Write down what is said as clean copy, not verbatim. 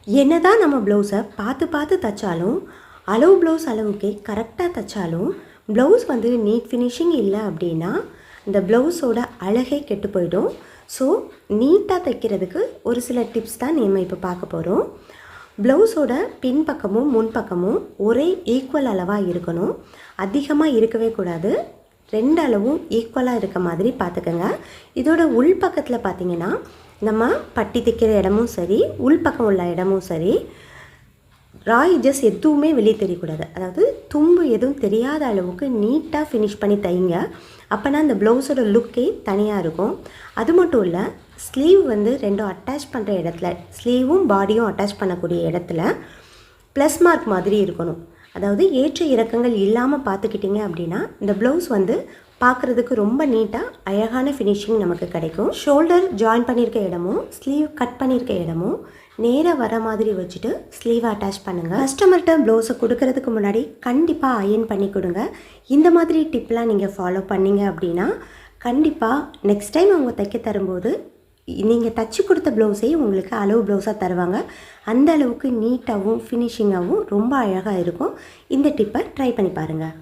என்னதான் நம்ம ப்ளவுஸை பார்த்து பார்த்து தைச்சாலும், அளவு ப்ளவுஸ் அளவுக்கே கரெக்டாக தைச்சாலும், ப்ளவுஸ் வந்து நீட் ஃபினிஷிங் இல்லை அப்படின்னா இந்த ப்ளவுஸோட அழகே கெட்டு போயிடும். ஸோ நீட்டாக தைக்கிறதுக்கு ஒரு சில டிப்ஸ் தான் நம்ம இப்போ பார்க்க போகிறோம். ப்ளவுஸோட பின்பக்கமும் முன்பக்கமும் ஒரே ஈக்குவல் அளவாக இருக்கணும். அதிகமாக இருக்கவே கூடாது. 2 அளவும் ஈக்குவலாக இருக்க மாதிரி பார்த்துக்கோங்க. இதோட உள் பக்கத்தில் பார்த்திங்கன்னா நம்ம பட்டி தைக்கிற இடமும் சரி, உள்பக்கம் உள்ள இடமும் சரி, ராய் எட்ஜஸ் எதுவுமே வெளியே தெரியக்கூடாது. அதாவது தும்பு எதுவும் தெரியாத அளவுக்கு நீட்டாக ஃபினிஷ் பண்ணி தைங்க. அப்போனா அந்த ப்ளவுஸோட லுக்கே தனியாக இருக்கும். அது மட்டும் இல்லை, ஸ்லீவ் வந்து ரெண்டும் அட்டாச் பண்ணுற இடத்துல, ஸ்லீவும் பாடியும் அட்டாச் பண்ணக்கூடிய இடத்துல ப்ளஸ் மார்க் மாதிரி இருக்கணும். அதாவது ஏற்ற இறக்கங்கள் இல்லாமல் பார்த்துக்கிட்டிங்க அப்படின்னா இந்த ப்ளவுஸ் வந்து பார்க்குறதுக்கு ரொம்ப நீட்டாக அழகான ஃபினிஷிங் நமக்கு கிடைக்கும். ஷோல்டர் ஜாயின் பண்ணியிருக்க இடமும் ஸ்லீவ் கட் பண்ணியிருக்க இடமும் நேராக வர மாதிரி வச்சுட்டு ஸ்லீவை அட்டாச் பண்ணுங்கள். கஸ்டமர்கிட்ட ப்ளவுஸை கொடுக்கறதுக்கு முன்னாடி கண்டிப்பாக அயர்ன் பண்ணி கொடுங்க. இந்த மாதிரி டிப்லாம் நீங்கள் ஃபாலோ பண்ணிங்க அப்படின்னா கண்டிப்பாக நெக்ஸ்ட் டைம் அவங்க தைக்க தரும்போது நீங்கள் தச்சு கொடுத்த ப்ளவுஸே உங்களுக்கு அளவு ப்ளவுஸாக தருவாங்க. அந்த அளவுக்கு நீட்டாகவும் ஃபினிஷிங்காகவும் ரொம்ப அழகாக இருக்கும். இந்த டிப்பை ட்ரை பண்ணி பாருங்கள்.